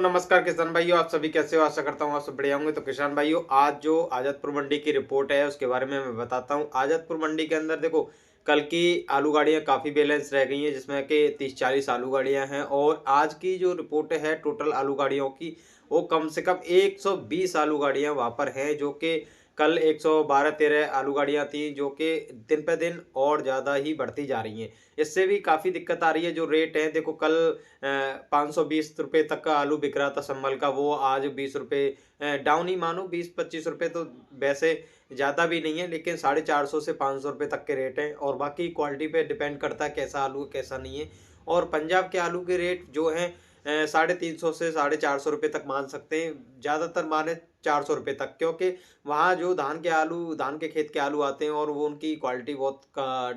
नमस्कार किसान भाइयों, आप सभी कैसे हो? आशा करता हूँ आप सब बढ़िया होंगे। तो किसान भाइयों, आज जो आज़ादपुर मंडी की रिपोर्ट है उसके बारे में मैं बताता हूँ। आज़ादपुर मंडी के अंदर देखो, कल की आलू गाड़ियाँ काफ़ी बैलेंस रह गई हैं, जिसमें कि 30-40 आलू गाड़ियाँ हैं। और आज की जो रिपोर्ट है टोटल आलू गाड़ियों की, वो कम से कम 120 आलू गाड़ियाँ वहाँ पर हैं, जो कि कल 112-13 आलू गाड़ियाँ थी, जो कि दिन पे दिन और ज़्यादा ही बढ़ती जा रही हैं। इससे भी काफ़ी दिक्कत आ रही है। जो रेट है देखो, कल 520 रुपए तक का आलू बिक रहा था संभल का, वो आज 20 रुपए डाउन ही मानो, 20-25 रुपए तो वैसे ज़्यादा भी नहीं है, लेकिन 450 से 500 रुपए तक के रेट हैं। और बाकी क्वालिटी पे डिपेंड करता है कैसा आलू है कैसा नहीं है। और पंजाब के आलू के रेट जो हैं 350 से 450 रुपए तक मान सकते हैं, ज़्यादातर माने 400 रुपए तक, क्योंकि वहाँ जो धान के खेत के आलू आते हैं और वो उनकी क्वालिटी बहुत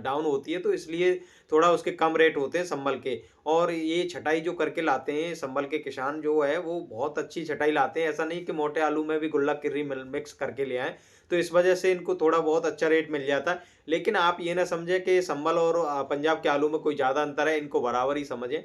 डाउन होती है, तो इसलिए थोड़ा उसके कम रेट होते हैं संभल के। और ये छटाई जो करके लाते हैं संभल के किसान जो है, वो बहुत अच्छी छटाई लाते हैं। ऐसा नहीं कि मोटे आलू में भी गुल्लक किर्री मिक्स करके ले आए, तो इस वजह से इनको थोड़ा बहुत अच्छा रेट मिल जाता है। लेकिन आप ये ना समझें कि संभल और पंजाब के आलू में कोई ज़्यादा अंतर है, इनको बराबर ही समझें।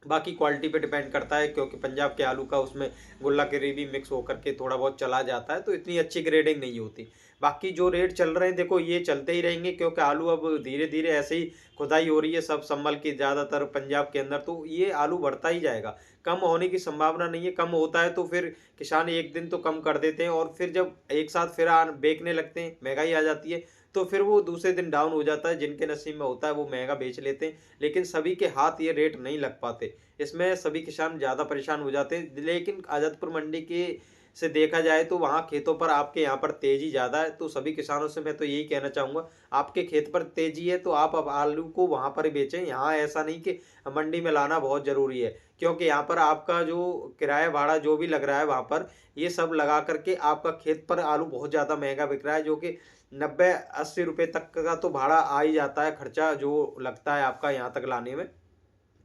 बाकी क्वालिटी पे डिपेंड करता है, क्योंकि पंजाब के आलू का उसमें गुल्ला गिरी भी मिक्स होकर के थोड़ा बहुत चला जाता है, तो इतनी अच्छी ग्रेडिंग नहीं होती। बाकी जो रेट चल रहे हैं देखो, ये चलते ही रहेंगे, क्योंकि आलू अब धीरे धीरे ऐसे ही खुदाई हो रही है सब संभल की ज़्यादातर पंजाब के अंदर, तो ये आलू बढ़ता ही जाएगा। कम होने की संभावना नहीं है। कम होता है तो फिर किसान एक दिन तो कम कर देते हैं, और फिर जब एक साथ फिर बेचने लगते हैं, महंगाई आ जाती है, तो फिर वो दूसरे दिन डाउन हो जाता है। जिनके नसीब में होता है वो महंगा बेच लेते हैं, लेकिन सभी के हाथ ये रेट नहीं लग पाते। इसमें सभी किसान ज़्यादा परेशान हो जाते हैं। लेकिन आज़ादपुर मंडी के से देखा जाए तो वहाँ खेतों पर आपके यहाँ पर तेज़ी ज़्यादा है, तो सभी किसानों से मैं तो यही कहना चाहूँगा, आपके खेत पर तेज़ी है तो आप अब आलू को वहाँ पर ही बेचें। यहाँ ऐसा नहीं कि मंडी में लाना बहुत ज़रूरी है, क्योंकि यहाँ पर आपका जो किराया भाड़ा जो भी लग रहा है वहाँ पर, ये सब लगा करके आपका खेत पर आलू बहुत ज़्यादा महँगा बिक रहा है, जो कि 90-80 रुपए तक का तो भाड़ा आ ही जाता है, खर्चा जो लगता है आपका यहाँ तक लाने में।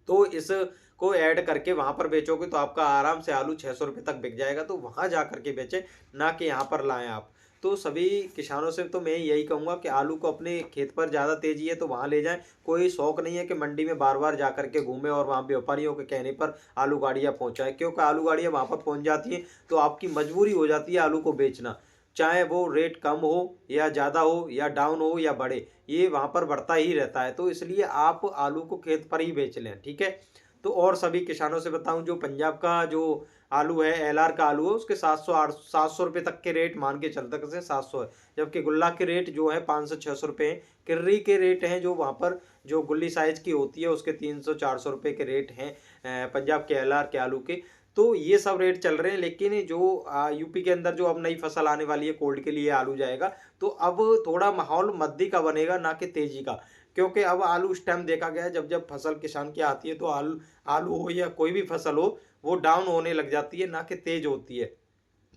तो इसको ऐड करके वहाँ पर बेचोगे तो आपका आराम से आलू 600 रुपए तक बिक जाएगा, तो वहाँ जा कर के बेचें, ना कि यहाँ पर लाएँ आप। तो सभी किसानों से तो मैं यही कहूँगा कि आलू को अपने खेत पर ज़्यादा तेज़ी है तो वहाँ ले जाएँ। कोई शौक नहीं है कि मंडी में बार-बार जा कर के घूमें और वहाँ व्यापारियों के कहने पर आलू गाड़ियाँ पहुँचाएँ, क्योंकि आलू गाड़ियाँ वहाँ पर पहुँच जाती हैं, तो आपकी मजबूरी हो जाती है आलू को बेचना। चाहे वो रेट कम हो या ज़्यादा हो या डाउन हो या बढ़े, ये वहाँ पर बढ़ता ही रहता है। तो इसलिए आप आलू को खेत पर ही बेच लें, ठीक है? तो और सभी किसानों से बताऊँ, जो पंजाब का जो आलू है, एलआर का आलू है, उसके 700 रुपए तक के रेट मान के चल सकते हैं, 700 है। जबकि गुल्ला के रेट जो है 500-600 रुपए हैं। किर्री के रेट हैं जो वहाँ पर जो गुल्ली साइज़ की होती है उसके 300-400 रुपए के रेट हैं पंजाब के एलआर के आलू के। तो ये सब रेट चल रहे हैं। लेकिन जो यूपी के अंदर जो अब नई फसल आने वाली है, कोल्ड के लिए आलू जाएगा, तो अब थोड़ा माहौल मद्दी का बनेगा, ना कि तेज़ी का। क्योंकि अब आलू उस टाइम देखा गया है जब फसल किसान की आती है, तो आलू आलू हो या कोई भी फसल हो, वो डाउन होने लग जाती है, ना कि तेज़ होती है।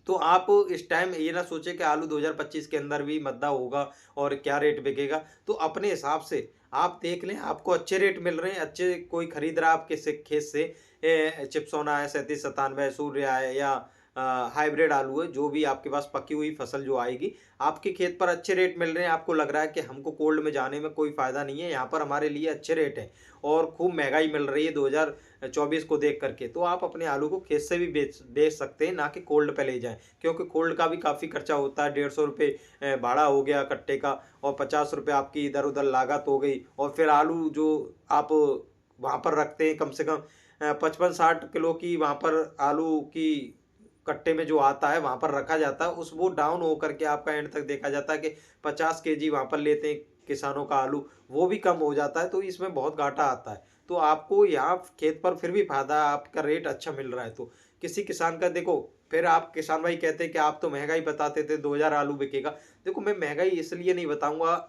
तो आप इस टाइम ये ना सोचें कि आलू 2025 के अंदर भी मद्दा होगा और क्या रेट बिकेगा। तो अपने हिसाब से आप देख लें, आपको अच्छे रेट मिल रहे हैं, अच्छे कोई खरीद रहा है आपके से खेत से, चिप्सोना है 3797 सूर्य है, या हाइब्रिड आलू है, जो भी आपके पास पकी हुई फसल जो आएगी, आपके खेत पर अच्छे रेट मिल रहे हैं, आपको लग रहा है कि हमको कोल्ड में जाने में कोई फ़ायदा नहीं है, यहाँ पर हमारे लिए अच्छे रेट हैं और खूब महँगाई मिल रही है 2024 को देख कर के, तो आप अपने आलू को खेत से भी बेच सकते हैं, ना कि कोल्ड पे ले जाएँ। क्योंकि कोल्ड का भी काफ़ी खर्चा होता है, 150 रुपए भाड़ा हो गया कट्टे का, और 50 रुपए आपकी इधर-उधर लागत हो गई, और फिर आलू जो आप वहाँ पर रखते हैं, कम से कम 55-60 किलो की वहाँ पर आलू की कट्टे में जो आता है वहाँ पर रखा जाता है, उस वो डाउन होकर के आपका एंड तक देखा जाता है कि 50 केजी वहाँ पर लेते हैं किसानों का आलू, वो भी कम हो जाता है, तो इसमें बहुत घाटा आता है। तो आपको यहाँ खेत पर फिर भी फायदा है, आपका रेट अच्छा मिल रहा है, तो किसी किसान का देखो, फिर आप किसान भाई कहते हैं कि आप तो महंगाई बताते थे 2000 आलू बिकेगा। देखो, मैं महंगाई इसलिए नहीं बताऊंगा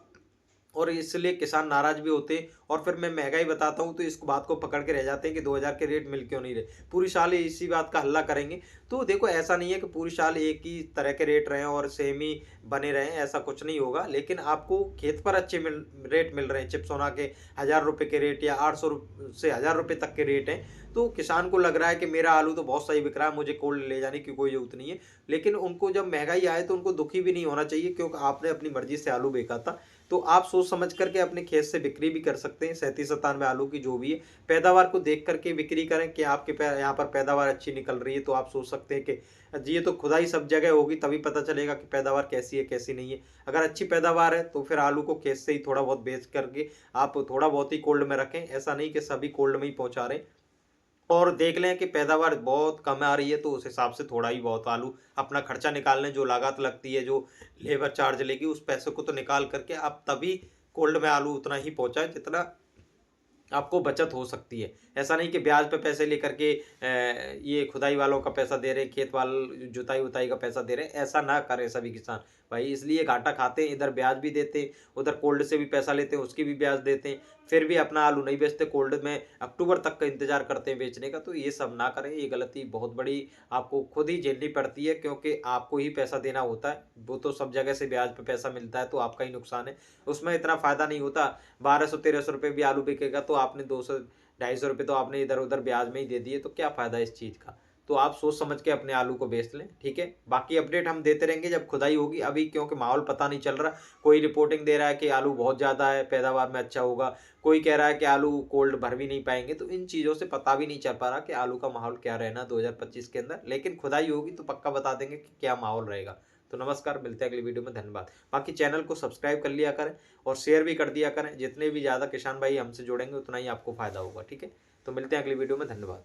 और इसलिए किसान नाराज भी होते हैं, और फिर मैं महंगाई बताता हूँ तो इस बात को पकड़ के रह जाते हैं कि 2000 के रेट मिल क्यों नहीं रहे, पूरी साल इसी बात का हल्ला करेंगे। तो देखो, ऐसा नहीं है कि पूरी साल एक ही तरह के रेट रहें और सेम ही बने रहें, ऐसा कुछ नहीं होगा। लेकिन आपको खेत पर अच्छे रेट मिल रहे हैं, चिप्स सोना के 1000 रुपये के रेट या 800 से 1000 रुपये तक के रेट हैं, तो किसान को लग रहा है कि मेरा आलू तो बहुत सही बिक रहा है, मुझे कोल्ड ले जाने की कोई जरूरत नहीं है। लेकिन उनको जब महंगाई आए तो उनको दुखी भी नहीं होना चाहिए, क्योंकि आपने अपनी मर्जी से आलू बेचा था। तो आप सोच समझ करके अपने खेत से बिक्री भी कर सकते हैं। 37-97 आलू की जो भी है, पैदावार को देख करके बिक्री करें कि आपके यहाँ पर पैदावार अच्छी निकल रही है, तो आप सोच सकते हैं कि जी ये तो खुदाई सब जगह होगी, तभी पता चलेगा कि पैदावार कैसी है कैसी नहीं है। अगर अच्छी पैदावार है तो फिर आलू को खेत से ही थोड़ा बहुत बेच करके आप थोड़ा बहुत ही कोल्ड में रखें। ऐसा नहीं कि सभी कोल्ड में ही पहुंचा रहे, और देख लें कि पैदावार बहुत कम आ रही है तो उस हिसाब से थोड़ा ही बहुत आलू अपना खर्चा निकालने, जो लागत लगती है, जो लेबर चार्ज लेगी, उस पैसे को तो निकाल करके आप तभी कोल्ड में आलू उतना ही पहुंचाएं जितना आपको बचत हो सकती है। ऐसा नहीं कि ब्याज पे पैसे लेकर के ये खुदाई वालों का पैसा दे रहे हैं, खेत वाल जुताई उताई का पैसा दे रहे हैं, ऐसा ना करें सभी किसान भाई। इसलिए घाटा खाते हैं, इधर ब्याज भी देते हैं, उधर कोल्ड से भी पैसा लेते हैं, उसकी भी ब्याज देते हैं, फिर भी अपना आलू नहीं बेचते, कोल्ड में अक्टूबर तक का इंतजार करते हैं बेचने का। तो ये सब ना करें, ये गलती बहुत बड़ी आपको खुद ही झेलनी पड़ती है, क्योंकि आपको ही पैसा देना होता है। वो तो सब जगह से ब्याज पे पैसा मिलता है, तो आपका ही नुकसान है, उसमें इतना फायदा नहीं होता। 1200-1300 रुपये भी आलू बिकेगा तो आपने 200-250 रुपये तो आपने इधर उधर ब्याज में ही दे दिए, तो क्या फायदा इस चीज का। तो आप सोच समझ के अपने आलू को बेच लें, ठीक है। बाकी अपडेट हम देते रहेंगे जब खुदाई होगी। अभी क्योंकि माहौल पता नहीं चल रहा, कोई रिपोर्टिंग दे रहा है कि आलू बहुत ज्यादा है, पैदावार में अच्छा होगा, कोई कह रहा है कि आलू कोल्ड भर भी नहीं पाएंगे। तो इन चीजों से पता भी नहीं चल पा रहा कि आलू का माहौल क्या रहना 2025 के अंदर। लेकिन खुदाई होगी तो पक्का बता देंगे कि क्या माहौल रहेगा। तो नमस्कार, मिलते हैं अगली वीडियो में, धन्यवाद। बाकी चैनल को सब्सक्राइब कर लिया करें और शेयर भी कर दिया करें। जितने भी ज़्यादा किसान भाई हमसे जुड़ेंगे उतना ही आपको फायदा होगा, ठीक है। तो मिलते हैं अगली वीडियो में, धन्यवाद।